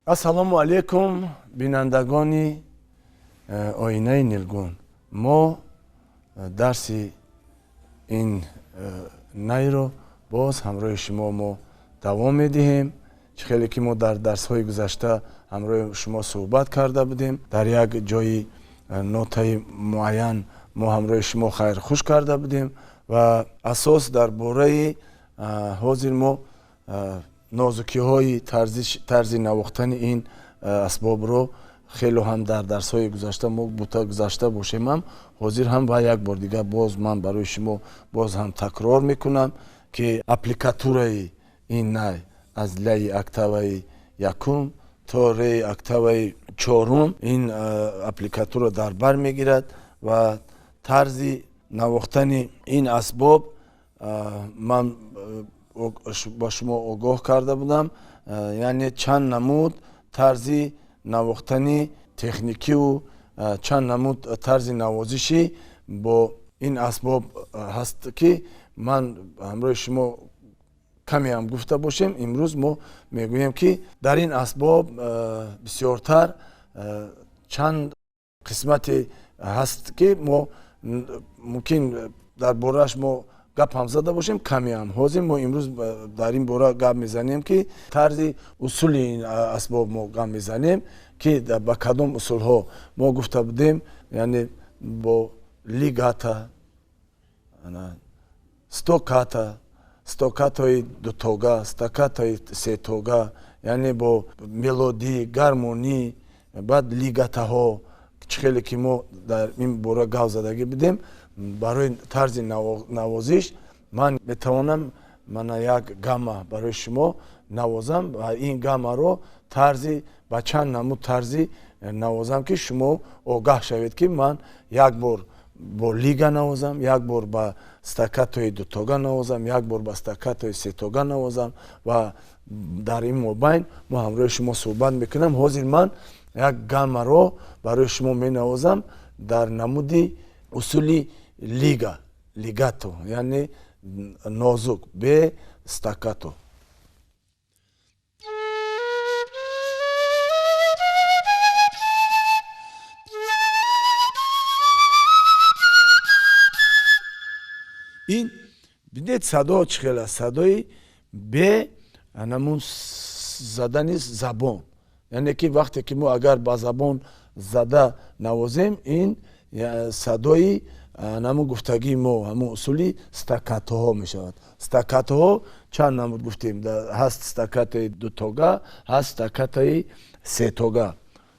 ассалому алайкум бинандагони оинаи нилгун. Мо дарси ин найро боз ҳамроҳи шумо мо давом медиҳем. хеле ки мо дар дарсҳои гузашта ҳамроҳи шумо суҳбат карда будем. Дар як ҷои нотаи муайян мо ҳамроҳи шумо хайрхуш карда будем ва асос дар бораи ҳозир мо нозукиҳои тарзи навохтани ин асбобро хело ҳам дар дарсҳои гузашта мо бута гузашта бошем ҳам ҳозир ҳам ва як бор дигар боз ман барои шумо боз ҳам такрор мекунам ки апликатураи ин най аз лаи октаваи якум то реи октаваи чорум ин апликатура дар бар мегирад ва тарзи навохтани ин асбоб ман ба шумо огоҳ карда будам. Яъне чанд намуд тарзи навохтани техникиву чанд намуд тарзи навозиши бо ин асбоб ҳаст ки ман ҳамроҳи шумо каме ҳам гуфта бошем. Имрӯз мо мегӯем ки дар ин асбоб бисёртар чанд қисмате ҳаст ки мо мумкин дар борааш мо гап ҳам зада бошем каме ҳам. Ҳозир мо имрӯз дар ин бора гап мезанем ки тарзи усули ин асбоб мо гап мезанем ки ба кадом усулҳо мо гуфта будем. Яъне бо лигата, стокатаи дутога, стокатаи сетога, яъне бо мелодӣ, гармонӣ, баъд лигатаҳо хеле ки мо дар ин бора гап задагӣ будем. Барои тарзи навозиш ман метавонам як гамма барои шумо навозам ва ин гаммаро тарзи ба чанд намуд тарзи навозам ки шумо огаҳ шавед ки ман як бор бо лига навозам, як бор ба стакатои дутога навозам, як бор ба стакатои сетога навозам ва дар ин мобайн мо ҳамроҳи шумо суҳбат мекунам. Ҳозир ман як гаммаро барои шумо менавозам дар намуди усули лигато, яъне нозук бе стакато. ин бидед садо чӣ хел аст? Садои бе анамун задани забон, яъне ки вақте ки мо агар ба забон зада навозем ин садои ҳамун гуфтагии мо ҳамун усули стакатоҳо мешавад. Стакатоҳо чанд намуд гуфтем? Ҳаст стакатои дутога, ҳаст стакатои сетога.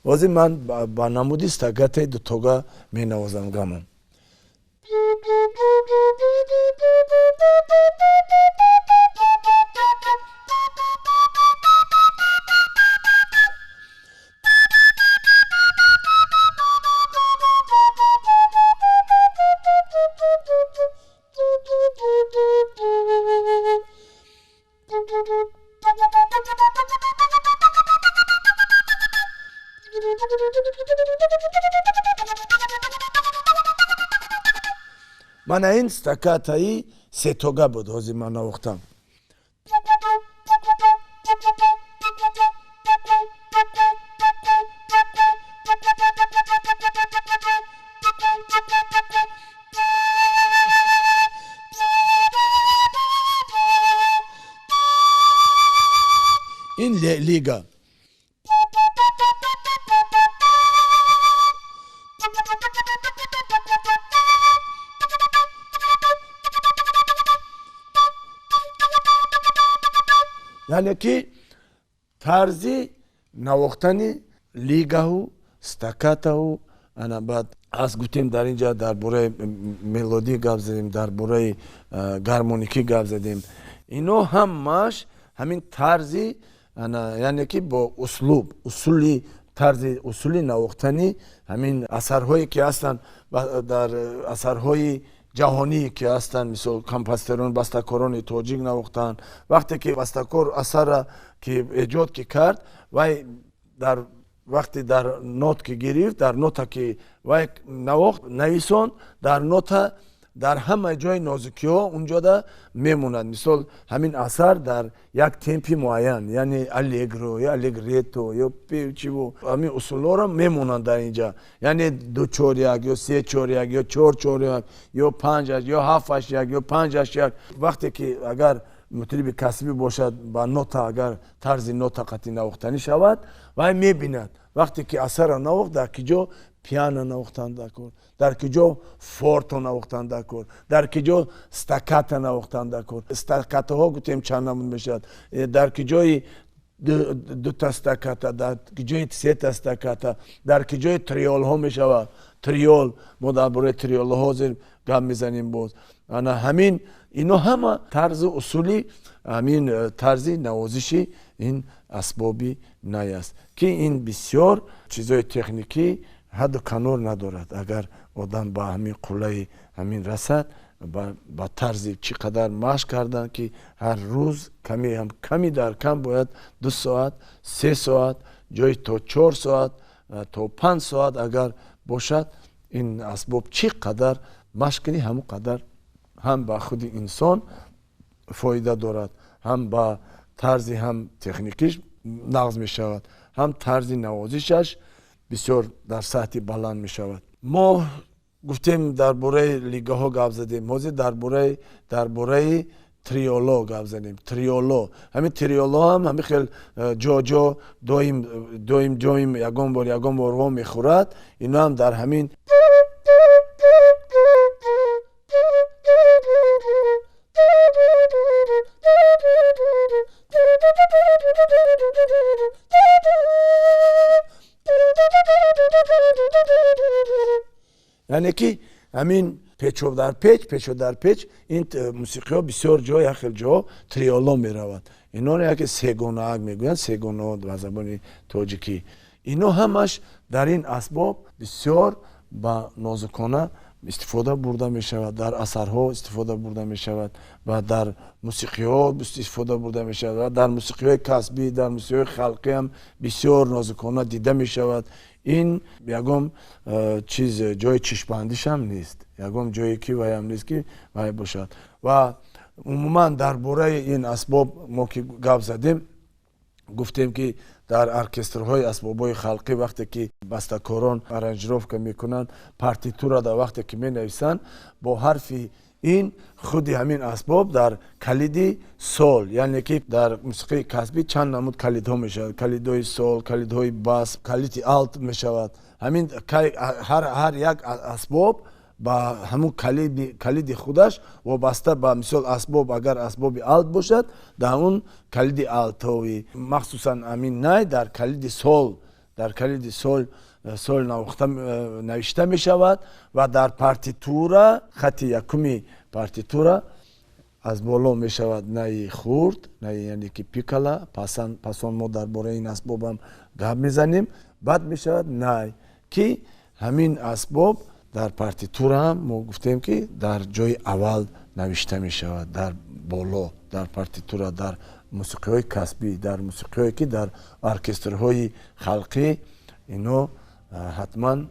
ҳозир ман ба намуди стакатои дутога менавозам гамон. Мана ин стакатаи сетога буд ҳозир ман навохтам. ин лига. яъне ки тарзи навохтани лигаҳу стакатаҳу баъд аз гуфтем дар ин ҷа дар бораи мелодӣ гап задем, дар бораи гармоникӣ гап задем. Ино ҳамаш ҳамин тарзи яъне ки бо услуб усули тарзи усули навохтани ҳамин асарҳое ки ҳастанд дар асарҳои ҷаҳонӣ ки ҳастанд, мисол композиторон бастакорони тоҷик навохтанд. Вақте ки бастакор асара ки эҷод ки кард, вай дар вақте дар нот ки гирифт, дар нота ки вай навохт нависон, дар нота дар ҳамаи ҷои нозукиҳо унҷо да мемонад. Мисол ҳамин асар дар як темпи муайян, яъне аллегро ё аллегрето ё чиво ҳамин усулҳоро мемонанд дар инҷа, яъне 2-4-1 ё 3-4-1 ё 4-4-1 ё 5-8 ё 7-8-1 ё 5-8-1. вақте ки агар мутриби касбӣ бошад ба нота агар тарзи нота қатъи навохтанӣ шавад, вай мебинад вақте ки асарро навохт дар ки ҷо пиано навохтанда кор, дар ки ҷо форто навохтанда кор, дар ки ҷо стакката навохтанда кор. Стаккатаҳо гуфтем чанд намуд мешавад, дар ки ҷои 2 стакката, дар ки ҷои 3 стакката, дар ки ҷои триолҳо мешавад. Триол, мо дар бораи триолҳо ҳозир гап мезанем боз. Ана ҳамин ино ҳама тарзу усули ҳамин тарзи навозиши ин асбоби най аст, ки ин бисёр чизҳои техникӣ ҳадду канор надорад. агар одам ба ҳамин қуллаи ҳамин расад, ба тарзи чӣ қадар машқ кардан, ки ҳар рӯз ками дар кам бояд 2 соат 3 соат ҷои то 4 соат то 5 соат агар бошад, ин асбоб чӣ қадар машқ кунӣ, ҳамон қадар ҳам ба худи инсон фоида дорад, ҳам ба тарзи ҳам техникиш нағз мешавад, ҳам тарзи навозишаш бисёр дар сатҳи баланд мешавад. мо гуфтем дар бораи лигаҳо гап задем, ҳозир дар бораи триоло гап задем. Триоло, ҳамин триоло ҳам ҳамин хел ҷо доим ягон бор во мехӯрад. ино ҳам дар ҳамин яъне ки ҳамин печо дар печ ин мусиқиҳо бисёр ҷо як хел ҷо триоло меравад. инҳоро яке сегонаак мегӯянд, сегоно ба забони тоҷикӣ. ино ҳамаш дар ин асбоб бисёр ба нозукона истифода бурда мешавад, дар асарҳо истифода бурда мешавад ва дар мусиқиҳо истифода бурда мешавад ва дар мусиқиҳои касбӣ, дар мусиқиҳои халқӣ ҳам бисёр нозукона дида мешавад. ин ягон чиз ҷои чишбандишам нест, ягон ҷое ки ваям нест ки вай бошад. ва умуман дар бораи ин асбоб мо ки гап задем, гуфтем ки дар оркестрҳои асбобҳои халқӣ вақте ки бастакорон аранҷировка мекунанд, партитурада вақте ки менависанд, бо ҳарфи ин худи ҳамин асбоб дар калиди сол, яъне ки дар мусиқии касбӣ чанд намуд калидҳо мешавад, калидҳои сол, калидҳои бас, калиди алт мешавад. ҳамин ҳар як асбоб ба ҳамун калиди худаш вобаста ба мисол асбоб, агар асбоби алт бошад, дар он калиди алтоӣ, махсусан ҳамин най дар калиди сол навишта мешавад ва дар партитура, хати якуми партитура аз боло мешавад наи хурд, наи яъне ки пикала, пасон мо дар бораи ин асбобам гап мезанем, баъд мешавад най, ки ҳамин асбоб дар партитура ҳам мо гуфтем ки дар ҷои аввал навишта мешавад, дар боло, дар партитура, дар мусиқиҳои касбӣ, дар мусиқиҳое ки дар оркестрҳои халқӣ, ино ҳатман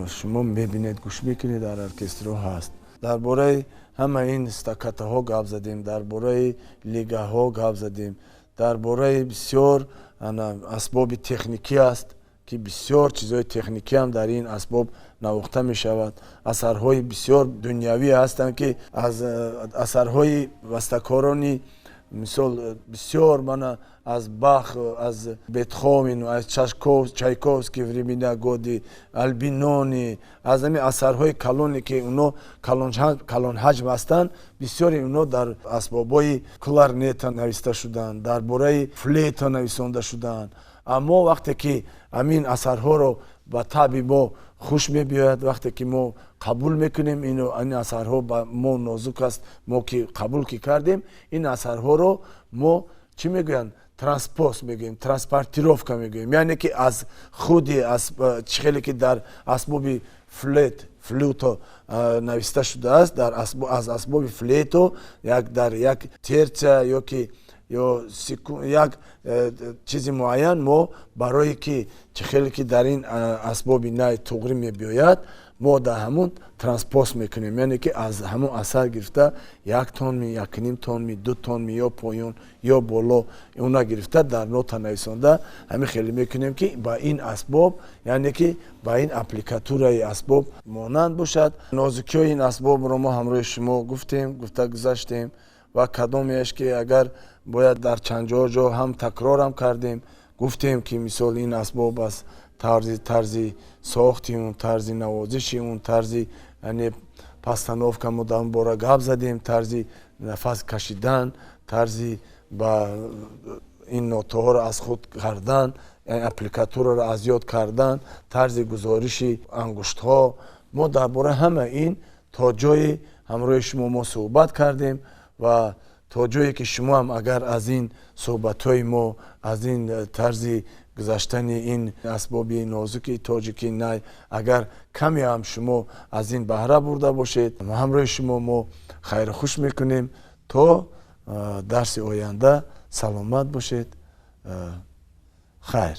шумо мебинед, гӯш мекунед, дар оркестрҳо ҳаст. дар бораи ҳама ин стаккатаҳо гап задем, дар бораи лигаҳо гап задем, дар бораи бисёр асбоби техникӣ аст, ки бисёр чизҳои техникӣ ҳам дар ин асбоб навохта мешавад. асарҳои бисёр дунявӣ ҳастанд, ки аз асарҳои бастакорони мисол бисёр мана аз Бах, аз Бетховен, аз Чайковский времена годи, Альбинони, аз ҳамин асарҳои калоне ки уно калонҳаҷм ҳастанд, бисёри уно дар асбобҳои кларнета нависта шуданд, дар бораи флейта нависонда шуданд. аммо вақте ки ҳамин асарҳоро ба таби мо хуш мебиёяд, вақте ки мо қабул мекунем, ин асарҳо ба мо нозук аст, мо ки қабул ки кардем, ин асарҳоро мо чӣ мегӯянд, транспоз мегӯем, транспортировка мегӯем, яъне ки аз худи чӣ хеле ки дар асбоби флуто нависта шудааст, аз асбоби флейто дар як терция ё ки як чизи муайян мо барое ки чӣ хеле ки дар ин асбоби най туғри мебиёяд, мо дар ҳамун транспоз мекунем, яъне ки аз ҳамун асар гирифта 1 тонми, 1.5 тонми, 2 тонми ё поён ё боло уна гирифта дар нота нависонда ҳамин хеле мекунем ки ба ин асбоб, яъне ки ба ин аппликатураи асбоб монанд бошад. нозукиёи ин асбобро мо ҳамроҳи шумо гуфта гузаштем ва кадомеаш ки агар бояд дар чанд ҷо ҳам такрорам кардем, гуфтем ки мисол ин асбоб аз тарзи сохти он, тарзи навозиши он, тарзи яъне постановка мо дар он бора гап задем, тарзи нафас кашидан, тарзи ба ин нотаҳоро аз худ кардан, аппликатураро аз ёд кардан, тарзи гузориши ангуштҳо, мо дар бораи ҳама ин то ҷое ҳамроҳи шумо мо суҳбат кардем ва то ҷое ки шумоам агар аз ин суҳбатҳои мо, аз ин тарзи гузаштани ин асбоби нозуки тоҷики най агар камеам шумо аз ин баҳра бурда бошед, ҳамроҳи шумо мо хайру хуш мекунем. то дарси оянда саломат бошед. хайр.